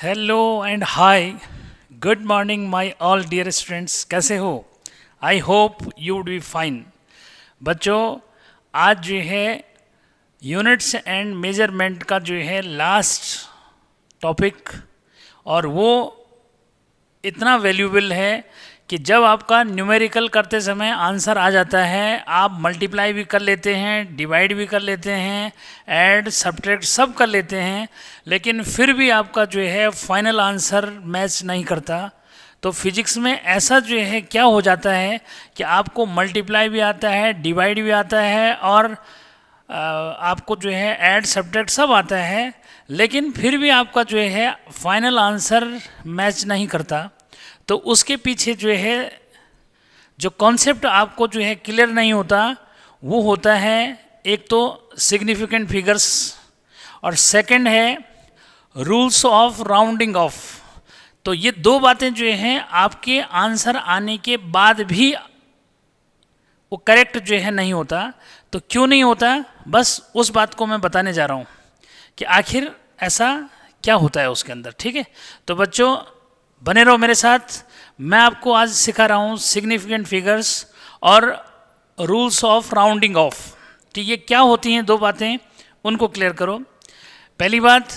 Hello and hi, good morning my all dear students. कैसे हो? I hope you would be fine. बच्चों, आज जो है यूनिट्स एंड मेजरमेंट का जो है लास्ट टॉपिक, और वो इतना वैल्यूबल है कि जब आपका न्यूमेरिकल करते समय आंसर आ जाता है, आप मल्टीप्लाई भी कर लेते हैं, डिवाइड भी कर लेते हैं, ऐड सब्ट्रैक्ट सब कर लेते हैं, लेकिन फिर भी आपका जो है फाइनल आंसर मैच नहीं करता। तो फिजिक्स में ऐसा जो है क्या हो जाता है कि आपको मल्टीप्लाई भी आता है, डिवाइड भी आता है, और आपको जो है ऐड सब्ट्रैक्ट सब आता है, लेकिन फिर भी आपका जो है फाइनल आंसर मैच नहीं करता। तो उसके पीछे जो है जो कॉन्सेप्ट आपको जो है क्लियर नहीं होता, वो होता है एक तो सिग्निफिकेंट फिगर्स, और सेकंड है रूल्स ऑफ राउंडिंग ऑफ। तो ये दो बातें जो हैं आपके आंसर आने के बाद भी वो करेक्ट जो है नहीं होता। तो क्यों नहीं होता, बस उस बात को मैं बताने जा रहा हूँ कि आखिर ऐसा क्या होता है उसके अंदर। ठीक है, तो बच्चों बने रहो मेरे साथ। मैं आपको आज सिखा रहा हूँ सिग्निफिकेंट फिगर्स और रूल्स ऑफ राउंडिंग ऑफ। ठीक है, क्या होती हैं दो बातें, उनको क्लियर करो। पहली बात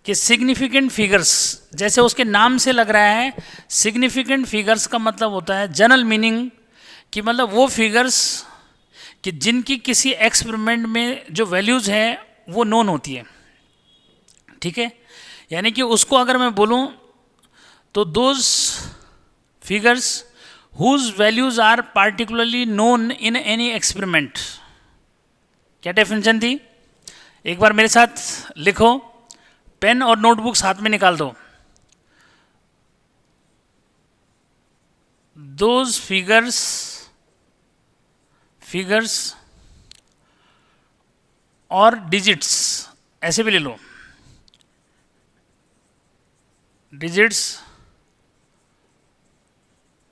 कि सिग्निफिकेंट फिगर्स, जैसे उसके नाम से लग रहा है, सिग्निफिकेंट फिगर्स का मतलब होता है जनरल मीनिंग कि मतलब वो फिगर्स कि जिनकी किसी एक्सपेरिमेंट में जो वैल्यूज़ हैं वो नोन होती है। ठीक है, यानी कि उसको अगर मैं बोलूँ तो those figures whose values are particularly known in any experiment. क्या डेफिनेशन थी? एक बार मेरे साथ लिखो, पेन और नोटबुक साथ में निकाल दो। दोज फिगर्स और डिजिट्स, ऐसे भी ले लो, digits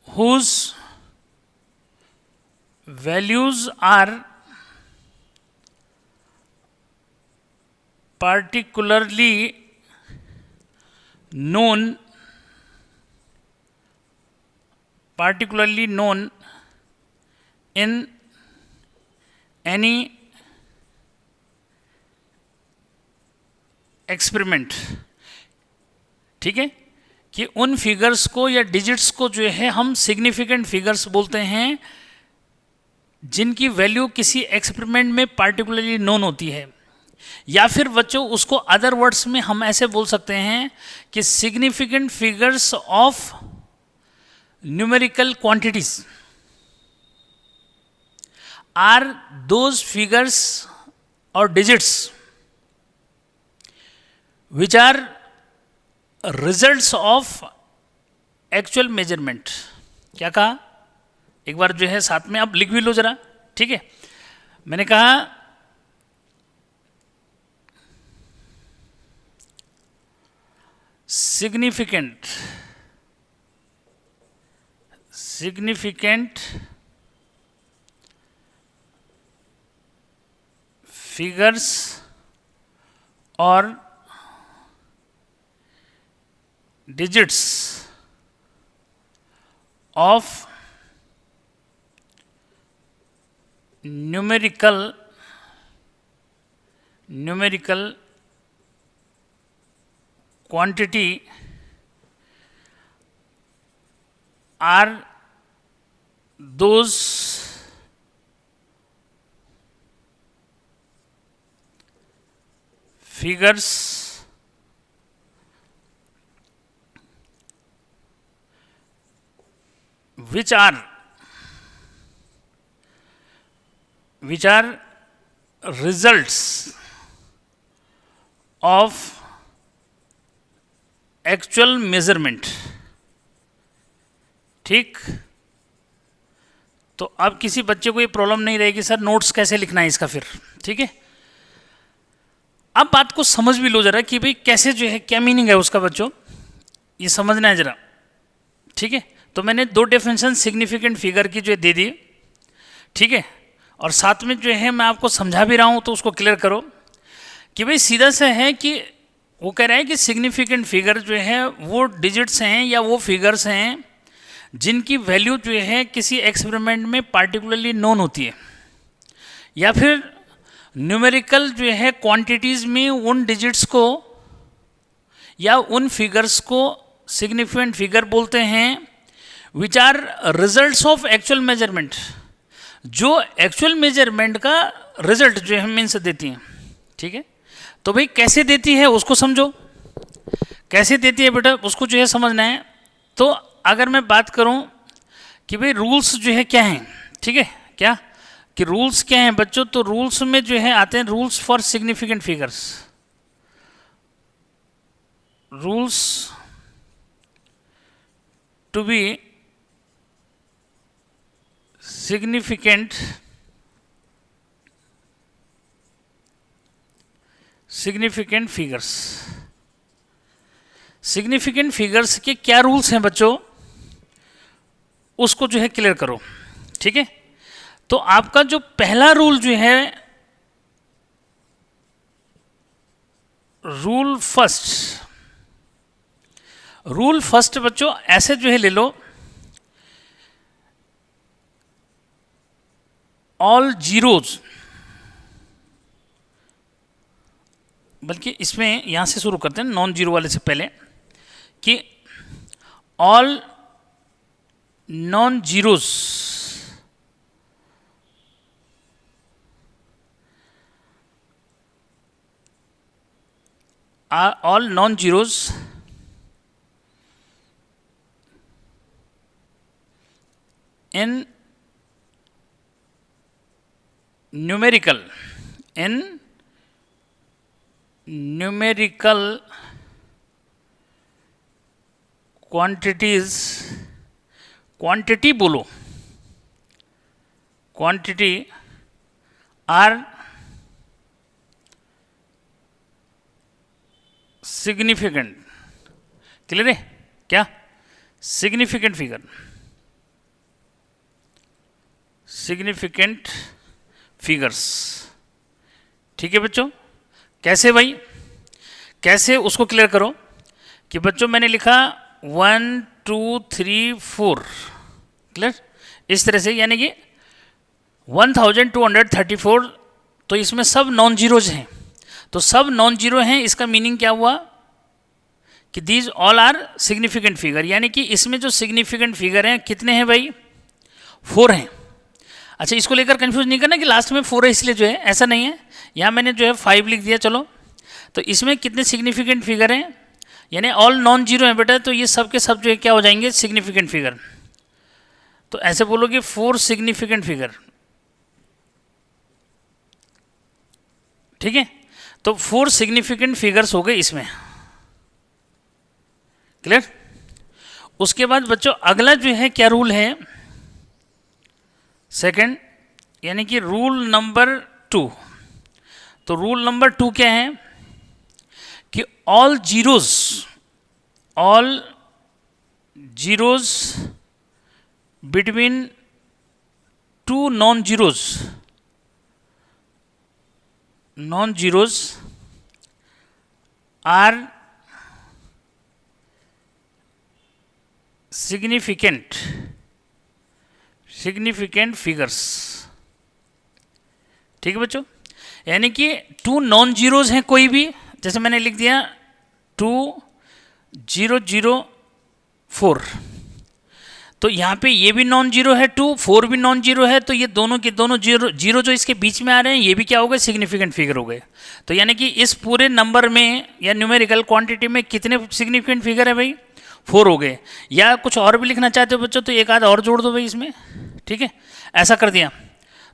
whose values are particularly known in any experiment। ठीक है, कि उन फिगर्स को या डिजिट्स को जो है हम सिग्निफिकेंट फिगर्स बोलते हैं, जिनकी वैल्यू किसी एक्सपेरिमेंट में पार्टिकुलरली नोन होती है। या फिर बच्चों उसको अदर वर्ड्स में हम ऐसे बोल सकते हैं कि significant figures of numerical quantities are those figures or digits which are results of actual measurement. क्या कहा? एक बार जो है साथ में आप लिख भी लो जरा। ठीक है, मैंने कहा सिग्निफिकेंट फिगर्स और digits of numerical quantity are those figures which are results of actual measurement। ठीक, तो अब किसी बच्चे को ये प्रॉब्लम नहीं रहेगी सर नोट्स कैसे लिखना है इसका फिर। ठीक है, अब बात को समझ भी लो जरा कि भाई कैसे जो है क्या मीनिंग है उसका, बच्चों ये समझना है जरा। ठीक है, तो मैंने दो डेफिनेशन सिग्निफिकेंट फिगर की जो दे दी। ठीक है, और साथ में जो है मैं आपको समझा भी रहा हूँ, तो उसको क्लियर करो कि भाई सीधा सा है कि वो कह रहा है कि सिग्निफिकेंट फिगर जो है वो डिजिट्स हैं या वो फिगर्स हैं जिनकी वैल्यू जो है किसी एक्सपेरिमेंट में पार्टिकुलरली नोन होती है, या फिर न्यूमेरिकल जो है क्वांटिटीज़ में उन डिजिट्स को या उन फिगर्स को सिग्निफिकेंट फिगर बोलते हैं, which are results of actual measurement, जो एक्चुअल मेजरमेंट का रिजल्ट जो है मीन्स देती हैं। ठीक है, तो भाई कैसे देती है उसको समझो, कैसे देती है बेटा उसको जो है समझना है। तो अगर मैं बात करूं कि भाई रूल्स जो है क्या हैं, ठीक है, क्या कि रूल्स क्या हैं बच्चों, तो रूल्स में जो है आते हैं rules for significant figures, rules to be significant figures. Significant figures के क्या रूल्स हैं बच्चों, उसको जो है क्लियर करो। ठीक है, तो आपका जो पहला रूल जो है, रूल फर्स्ट बच्चों ऐसे जो है ले लो, ऑल जीरोज, बल्कि इसमें यहां से शुरू करते हैं नॉन जीरो वाले से पहले, कि all non zeros all non-zeros in numerical quantities, quantity बोलो, quantity are सिग्निफिकेंट। क्लियर है क्या, सिग्निफिकेंट फिगर, सिग्निफिकेंट फिगर्स। ठीक है बच्चों, कैसे भाई, कैसे उसको क्लियर करो कि बच्चों मैंने लिखा 1 2 3 4, क्लियर, इस तरह से, यानी कि 1234, तो इसमें सब नॉन जीरोज हैं, तो सब नॉन जीरो हैं, इसका मीनिंग क्या हुआ कि these all are significant figure, यानी कि इसमें जो सिग्निफिकेंट फिगर हैं कितने हैं भाई, 4 हैं। अच्छा, इसको लेकर कंफ्यूज नहीं करना कि लास्ट में 4 है इसलिए जो है, ऐसा नहीं है, यहाँ मैंने जो है 5 लिख दिया। चलो, तो इसमें कितने सिग्निफिकेंट फिगर हैं, यानी ऑल नॉन जीरो हैं बेटा, तो ये सब के सब जो है क्या हो जाएंगे, सिग्निफिकेंट फिगर। तो ऐसे बोलोगे 4 सिग्निफिकेंट फिगर। ठीक है, तो 4 सिग्निफिकेंट फिगर्स हो गए इसमें। क्लियर, उसके बाद बच्चों अगला जो है क्या रूल है, सेकंड, यानी कि रूल नंबर 2। तो रूल नंबर 2 क्या है कि all zeros between 2 non zeros are significant figures. ठीक है बच्चों, यानी कि 2 नॉन जीरोज हैं कोई भी, जैसे मैंने लिख दिया 2004, तो यहाँ पे ये भी नॉन जीरो है, 2 4 भी नॉन जीरो है, तो ये दोनों के दोनों जीरो जो इसके बीच में आ रहे हैं ये भी क्या हो गए, सिग्निफिकेंट फिगर हो गए। तो यानी कि इस पूरे नंबर में या न्यूमेरिकल क्वांटिटी में कितने सिग्निफिकेंट फिगर है भाई, 4 हो गए। या कुछ और भी लिखना चाहते हो बच्चों तो एक आध और जोड़ दो भाई इसमें। ठीक है, ऐसा कर दिया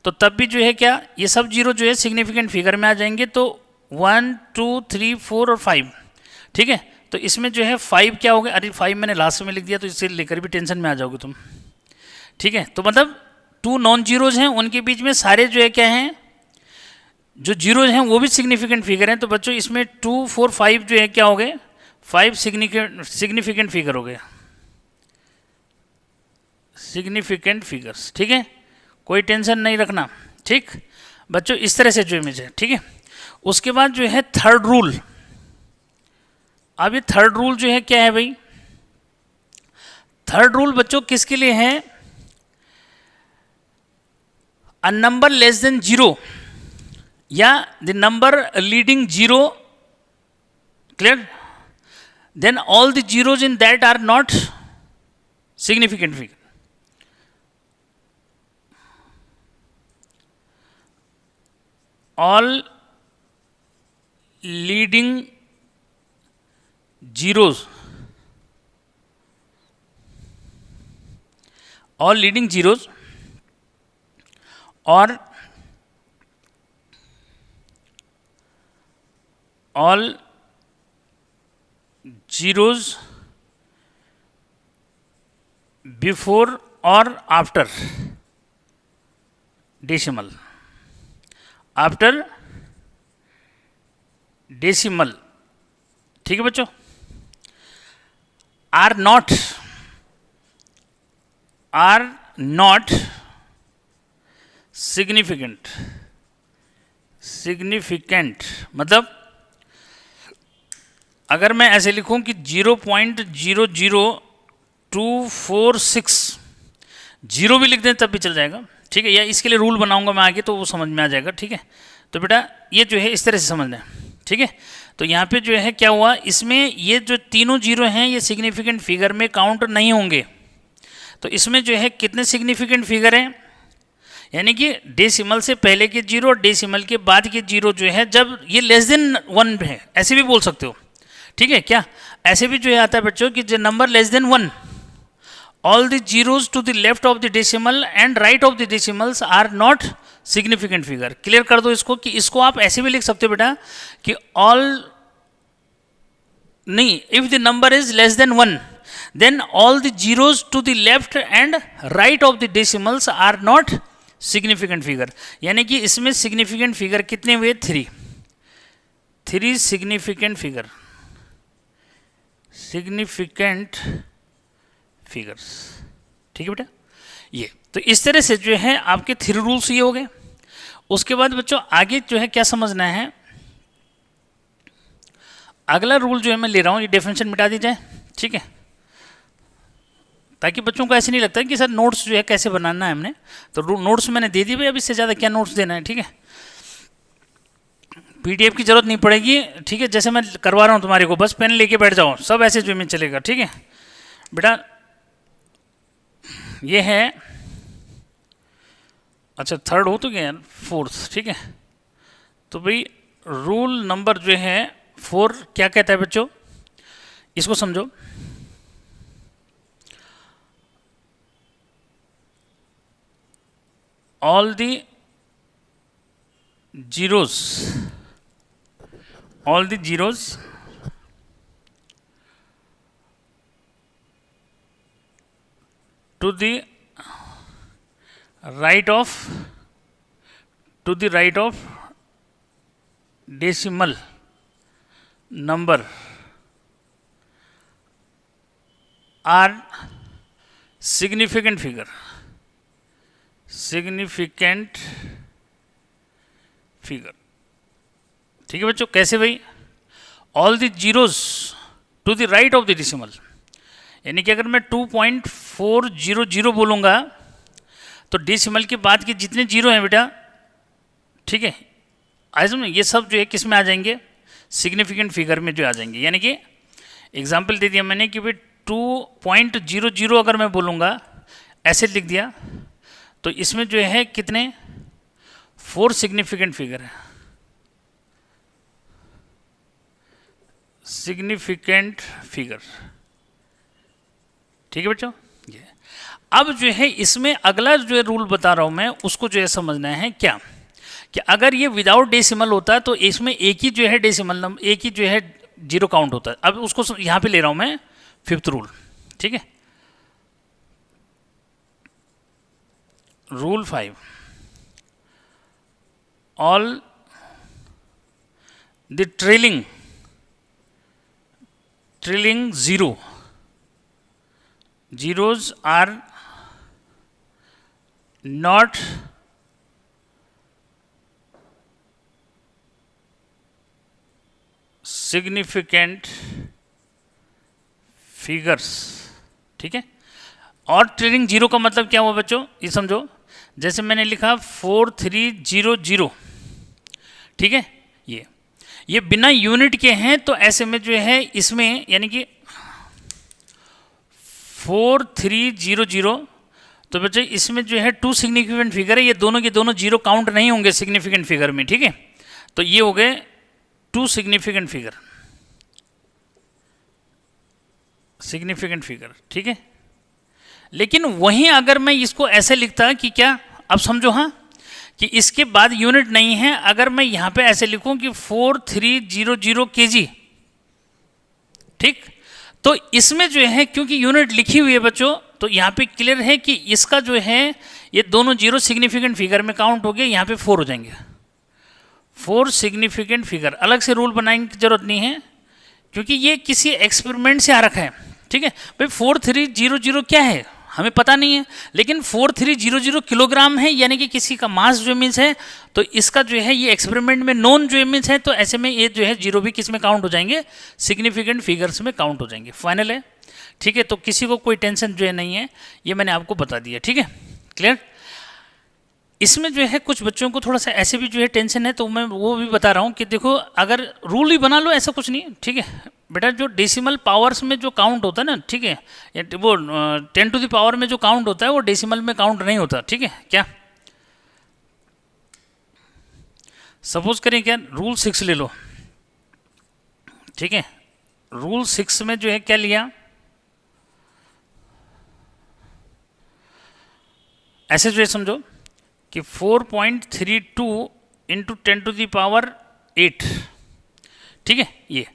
तो तब भी जो है क्या, ये सब जीरो जो है सिग्निफिकेंट फिगर में आ जाएंगे। तो 1 2 3 4 और 5। ठीक है, तो इसमें जो है 5 क्या हो गया, अरे 5 मैंने लास्ट में लिख दिया, तो इससे लेकर भी टेंशन में आ जाओगे तुम। ठीक है, तो मतलब 2 नॉन जीरोज हैं, उनके बीच में सारे जो है क्या हैं, जो जीरोज हैं वो भी सिग्निफिकेंट फिगर हैं। तो बच्चों इसमें 2 4 5 जो है क्या हो गए, 5 सिग्निफिकेंट फिगर हो गए, सिग्निफिकेंट फिगर्स। ठीक है, कोई टेंशन नहीं रखना। ठीक बच्चों, इस तरह से जो इमेज है। ठीक है, उसके बाद जो है थर्ड रूल, अब ये थर्ड रूल जो है क्या है भाई? थर्ड रूल बच्चों किसके लिए है? A number less than zero या the number leading zero, clear, then all the zeros in that are not significant figure. All leading zeros, all leading zeros or all zeros before or after decimal, after decimal, ठीक है बच्चों, are not significant, significant मतलब अगर मैं ऐसे लिखूं कि 0.00246 zero भी लिख दें तब भी चल जाएगा, ठीक है, या इसके लिए रूल बनाऊंगा मैं आगे तो वो समझ में आ जाएगा, ठीक है। तो बेटा ये जो है इस तरह से समझना है, ठीक है। तो यहाँ पे जो है क्या हुआ, इसमें ये जो तीनों जीरो हैं ये सिग्निफिकेंट फिगर में काउंट नहीं होंगे। तो इसमें जो है कितने सिग्निफिकेंट फिगर हैं, यानी कि डेसिमल से पहले के जीरो और डेसिमल के बाद के जीरो जो है जब ये लेस देन वन है, ऐसे भी बोल सकते हो, ठीक है क्या। ऐसे भी जो है आता है बच्चों कि जो number less than one, all the zeros to the left of the decimal and right of the decimals are not significant figure. Clear कर दो इसको कि इसको आप ऐसे भी लिख सकते हो बेटा कि ऑल नहीं, if the number is less than one then all the zeros to the left and right of the decimals are not significant figure. यानी कि इसमें सिग्निफिकेंट फिगर कितने हुए, three significant figure, significant figures, ठीक है बेटा। ये तो इस तरह से जो है आपके थ्री रूल्स ये हो गए। उसके बाद बच्चों आगे जो है क्या समझना है, अगला रूल जो है मैं ले रहा हूं, ये डेफिनेशन मिटा दी जाए, ठीक है, ताकि बच्चों को ऐसे नहीं लगता कि सर नोट्स जो है कैसे बनाना है हमने, तो नोट्स मैंने दे दी भाई, अब इससे ज़्यादा क्या नोट्स देना है, ठीक है। पीडीएफ की जरूरत नहीं पड़ेगी, ठीक है, जैसे मैं करवा रहा हूँ तुम्हारे को, बस पेन लेके बैठ जाओ, सब ऐसे जो में चलेगा, ठीक है बेटा। ये है, अच्छा थर्ड हो तो गया यार, फोर्थ, ठीक है। तो भाई रूल नंबर जो है 4 क्या कहता है बच्चों, इसको समझो। All the zeros, all the zeros to the right of decimal number are significant figure, significant figure, ठीक है बच्चों। कैसे भाई, all the zeros to the right of the decimal, यानी कि अगर मैं 2.400 बोलूँगा तो डेसिमल के बाद के जितने जीरो हैं बेटा, ठीक है, आज ये सब जो है किस में आ जाएंगे, सिग्निफिकेंट फिगर में जो आ जाएंगे। यानी कि एग्जाम्पल दे दिया मैंने कि भाई 2.00 अगर मैं बोलूँगा, ऐसे लिख दिया, तो इसमें जो है कितने 4 सिग्निफिकेंट फिगर है, सिग्निफिकेंट फिगर, ठीक है बच्चों। ये अब जो है इसमें अगला जो है रूल बता रहा हूं मैं, उसको जो है समझना है क्या, कि अगर ये विदाउट डेसिमल होता है तो इसमें एक ही जो है डेसिमल नंबर, एक ही जो है जीरो काउंट होता है। अब उसको यहां पे ले रहा हूं मैं फिफ्थ रूल, ठीक है, rule 5, all the trailing zeros are not significant figures, ठीक है। और ट्रेलिंग जीरो का मतलब क्या हुआ बच्चों, ये समझो। जैसे मैंने लिखा 4300, ठीक है, ये बिना यूनिट के हैं, तो ऐसे में जो है इसमें यानी कि 4300, तो बच्चों इसमें जो है 2 सिग्निफिकेंट फिगर है, ये दोनों के दोनों जीरो काउंट नहीं होंगे सिग्निफिकेंट फिगर में, ठीक है। तो ये हो गए 2 सिग्निफिकेंट फिगर, ठीक है। लेकिन वहीं अगर मैं इसको ऐसे लिखता कि क्या, अब समझो हाँ, कि इसके बाद यूनिट नहीं है, अगर मैं यहाँ पे ऐसे लिखूं कि 4300 kg, ठीक, तो इसमें जो है क्योंकि यूनिट लिखी हुई है बच्चों, तो यहाँ पे क्लियर है कि इसका जो है ये दोनों जीरो सिग्निफिकेंट फिगर में काउंट हो गए, यहाँ पे 4 हो जाएंगे। 4 सिग्निफिकेंट फिगर, अलग से रूल बनाने की जरूरत नहीं है, क्योंकि ये किसी एक्सपेरिमेंट से आ रखा है, ठीक है। भाई 4300 क्या है हमें पता नहीं है, लेकिन 4300 किलोग्राम है, यानी कि किसी का मास जो मीन्स है, तो इसका जो है ये एक्सपेरिमेंट में नॉन जो मीन्स है, तो ऐसे में ये जो है जीरो भी किस में काउंट हो जाएंगे, सिग्निफिकेंट फिगर्स में काउंट हो जाएंगे। फाइनल है, ठीक है। तो किसी को कोई टेंशन जो है नहीं है, ये मैंने आपको बता दिया, ठीक है, क्लियर। इसमें जो है कुछ बच्चों को थोड़ा सा ऐसे भी जो है टेंशन है, तो मैं वो भी बता रहा हूँ कि देखो अगर रूल ही बना लो ऐसा कुछ नहीं, ठीक है बेटा। जो डेसिमल पावर्स में जो काउंट होता है ना, ठीक है, वो 10 टू द पावर में जो काउंट होता है वो डेसिमल में काउंट नहीं होता, ठीक है। क्या सपोज करें, क्या रूल 6 ले लो, ठीक है। रूल 6 में जो है क्या लिया, ऐसे जो है समझो कि 4.32 इंटू 10 टू द पावर 8, ठीक है। ये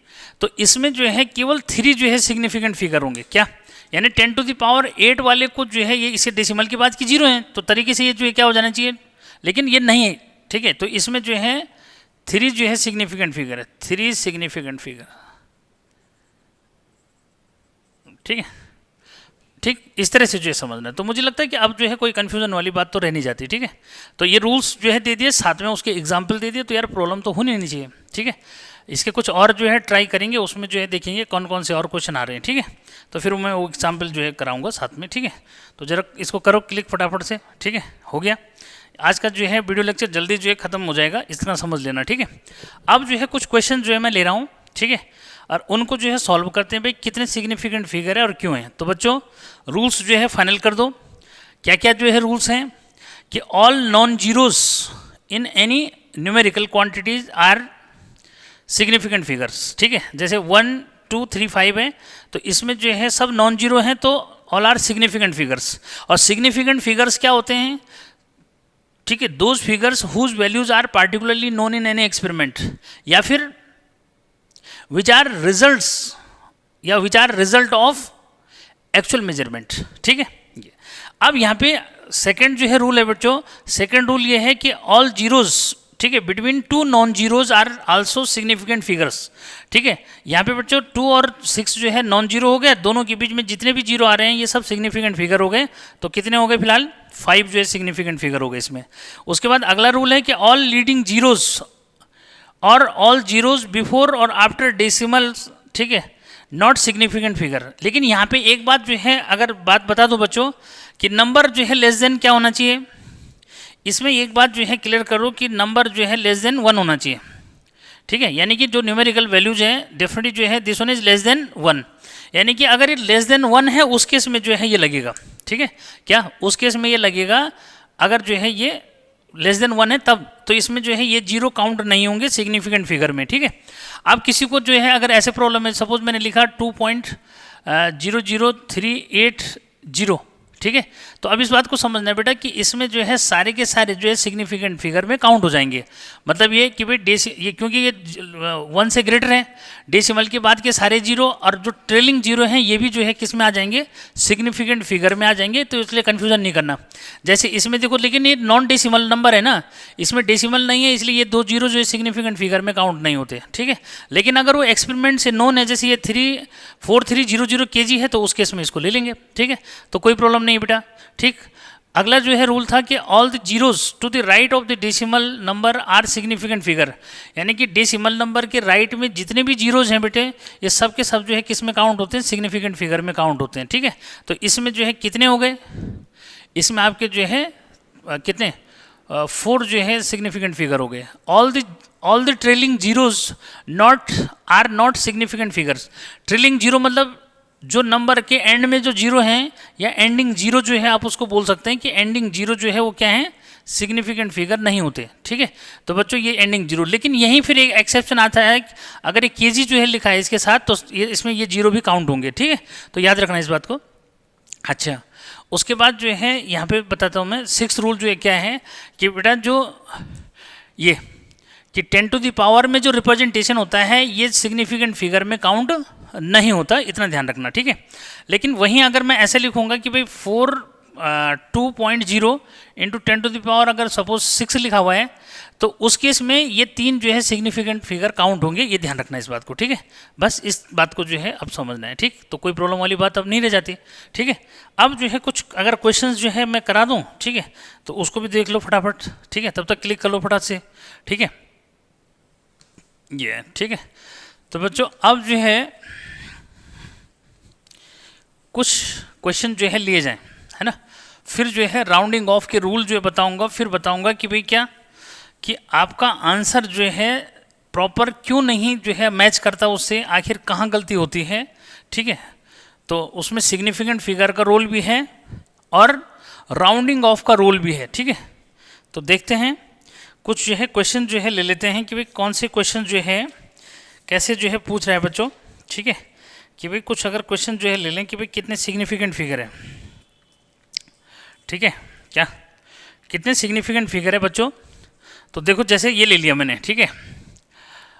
तो इसमें जो है केवल 3 जो है सिग्निफिकेंट फिगर होंगे, क्या, यानी 10 टू द पावर 8 वाले को जो है ये इसे डेसिमल के बाद की जीरो है, तो तरीके से ये जो है क्या हो जाना चाहिए, लेकिन ये नहीं है, ठीक है। तो इसमें जो है 3 जो है सिग्निफिकेंट फिगर है, 3 सिग्निफिकेंट फिगर, ठीक है, ठीक। इस तरह से जो है समझना है। तो मुझे लगता है कि अब जो है कोई कंफ्यूजन वाली बात तो रह नहीं जाती, ठीक है। तो ये रूल्स जो है दे दिए, साथ में उसके एग्जाम्पल दे दिए, तो यार प्रॉब्लम तो होनी नहीं चाहिए, ठीक है। इसके कुछ और जो है ट्राई करेंगे, उसमें जो है देखेंगे कौन कौन से और क्वेश्चन आ रहे हैं, ठीक है। तो फिर मैं वो एग्जाम्पल जो है कराऊंगा साथ में, ठीक है। तो जरा इसको करो क्लिक फटाफट से, ठीक है, हो गया। आज का जो है वीडियो लेक्चर जल्दी जो है खत्म हो जाएगा, इतना समझ लेना, ठीक है। अब जो है कुछ क्वेश्चन जो है मैं ले रहा हूँ, ठीक है, और उनको जो है सॉल्व करते हैं, भाई कितने सिग्निफिकेंट फिगर है और क्यों है। तो बच्चों रूल्स जो है फाइनल कर दो। क्या क्या जो है रूल्स हैं कि all non zeros in any numerical quantities are significant figures, ठीक है। जैसे 1 2 3 5 है, तो इसमें जो है सब नॉन जीरो हैं, तो ऑल आर सिग्निफिकेंट फिगर्स। और सिग्निफिकेंट फिगर्स क्या होते हैं, ठीक है, those figures whose values are particularly known in any experiment, या फिर विच आर रिजल्ट्स या which are result of actual measurement, ठीक है। अब यहाँ पे सेकंड जो है रूल है बच्चों, सेकंड रूल ये है कि ऑल जीरोज, ठीक है, between 2 non zeros are also significant figures, ठीक है। यहाँ पे बच्चों 2 और 6 जो है नॉन जीरो हो गए, दोनों के बीच में जितने भी जीरो आ रहे हैं ये सब सिग्निफिकेंट फिगर हो गए। तो कितने हो गए फिलहाल, 5 जो है सिग्निफिकेंट फिगर हो गए इसमें। उसके बाद अगला रूल है कि ऑल लीडिंग जीरोज और ऑल जीरोज बिफोर और आफ्टर डेसिमल, ठीक है, नॉट सिग्निफिकेंट फिगर। लेकिन यहाँ पे एक बात जो है, अगर बात बता दो बच्चों कि नंबर जो है लेस देन क्या होना चाहिए, इसमें एक बात जो है क्लियर करो कि नंबर जो है लेस देन 1 होना चाहिए, ठीक है। यानी कि जो न्यूमेरिकल वैल्यूज है डेफिनेटली जो है this one is less then 1, यानी कि अगर ये लेस देन 1 है उस केस में जो है ये लगेगा, ठीक है। क्या उस केस में ये लगेगा, अगर जो है ये लेस देन 1 है तब, तो इसमें जो है ये जीरो काउंट नहीं होंगे सिग्निफिकेंट फिगर में, ठीक है। अब किसी को जो है अगर ऐसे प्रॉब्लम है, सपोज मैंने लिखा 2.00380, ठीक है। तो अब इस बात को समझना है बेटा कि इसमें जो है सारे के सारे जो है सिग्निफिकेंट फिगर में काउंट हो जाएंगे। मतलब ये कि भाई ये क्योंकि ये 1 से ग्रेटर है, डेसिमल के बाद के सारे जीरो और जो ट्रेलिंग जीरो हैं ये भी जो है किस में आ जाएंगे, सिग्निफिकेंट फिगर में आ जाएंगे। तो इसलिए कन्फ्यूजन नहीं करना। जैसे इसमें देखो, लेकिन ये नॉन डेसिमल नंबर है ना, इसमें डेसिमल नहीं है, इसलिए ये 2 जीरो जो है सिग्निफिकेंट फिगर में काउंट नहीं होते, ठीक है। लेकिन अगर वो एक्सपेरिमेंट से नॉन है, जैसे ये 4300 kg है, तो उस केस में इसको ले लेंगे, ठीक है। तो कोई प्रॉब्लम नहीं बेटा, ठीक। अगला जो है रूल था कि all the zeros to the right of the decimal number are significant figure, यानी कि डेसिमल नंबर के राइट में जितने भी जीरोज हैं बेटे ये सब के सब जो है किस में काउंट होते हैं, सिग्निफिकेंट फिगर में काउंट होते हैं। ठीक है, तो इसमें जो है कितने हो गए, इसमें आपके जो है कितने 4 जो है सिग्निफिकेंट फिगर हो गए। All the trailing zeros not are not significant figures. Trailing zero मतलब जो नंबर के एंड में जो जीरो हैं या एंडिंग जीरो जो है आप उसको बोल सकते हैं कि एंडिंग जीरो जो है वो क्या है, सिग्निफिकेंट फिगर नहीं होते। ठीक है, तो बच्चों ये एंडिंग जीरो, लेकिन यहीं फिर एक एक्सेप्शन आता है, अगर एक केजी जो है लिखा है इसके साथ तो इसमें ये जीरो भी काउंट होंगे। ठीक है, तो याद रखना इस बात को। अच्छा, उसके बाद जो है यहाँ पे बताता हूँ मैं 6th रूल जो है क्या है कि बेटा जो ये कि 10 टू द पावर में जो रिप्रेजेंटेशन होता है ये सिग्निफिकेंट फिगर में काउंट नहीं होता, इतना ध्यान रखना। ठीक है, लेकिन वहीं अगर मैं ऐसे लिखूंगा कि भाई 2.0 इंटू 10 टू द पावर अगर सपोज 6 लिखा हुआ है तो उस केस में ये 3 जो है सिग्निफिकेंट फिगर काउंट होंगे, ये ध्यान रखना इस बात को। ठीक है, बस इस बात को जो है अब समझना है। ठीक, तो कोई प्रॉब्लम वाली बात अब नहीं रह जाती। ठीक है, अब जो है कुछ अगर क्वेश्चंस जो है मैं करा दूं, ठीक है, तो उसको भी देख लो फटाफट। ठीक है, तब तक क्लिक कर लो फटाफट से। ठीक है, ये ठीक है, तो बच्चों अब जो है कुछ क्वेश्चन जो है लिए जाएं, है ना, फिर जो है राउंडिंग ऑफ के रूल जो है बताऊंगा, फिर बताऊंगा कि भाई क्या कि आपका आंसर जो है प्रॉपर क्यों नहीं जो है मैच करता, उससे आखिर कहाँ गलती होती है। ठीक है, तो उसमें सिग्निफिकेंट फिगर का रोल भी है और राउंडिंग ऑफ का रोल भी है। ठीक है, तो देखते हैं कुछ जो है क्वेश्चन जो है ले लेते हैं कि भाई कौन से क्वेश्चन जो है कैसे जो है पूछ रहा है बच्चों। ठीक है, कि भाई कुछ अगर क्वेश्चन जो है ले लें कि भाई कितने सिग्निफिकेंट फिगर है। ठीक है, क्या कितने सिग्निफिकेंट फिगर है बच्चों, तो देखो जैसे ये ले लिया मैंने। ठीक है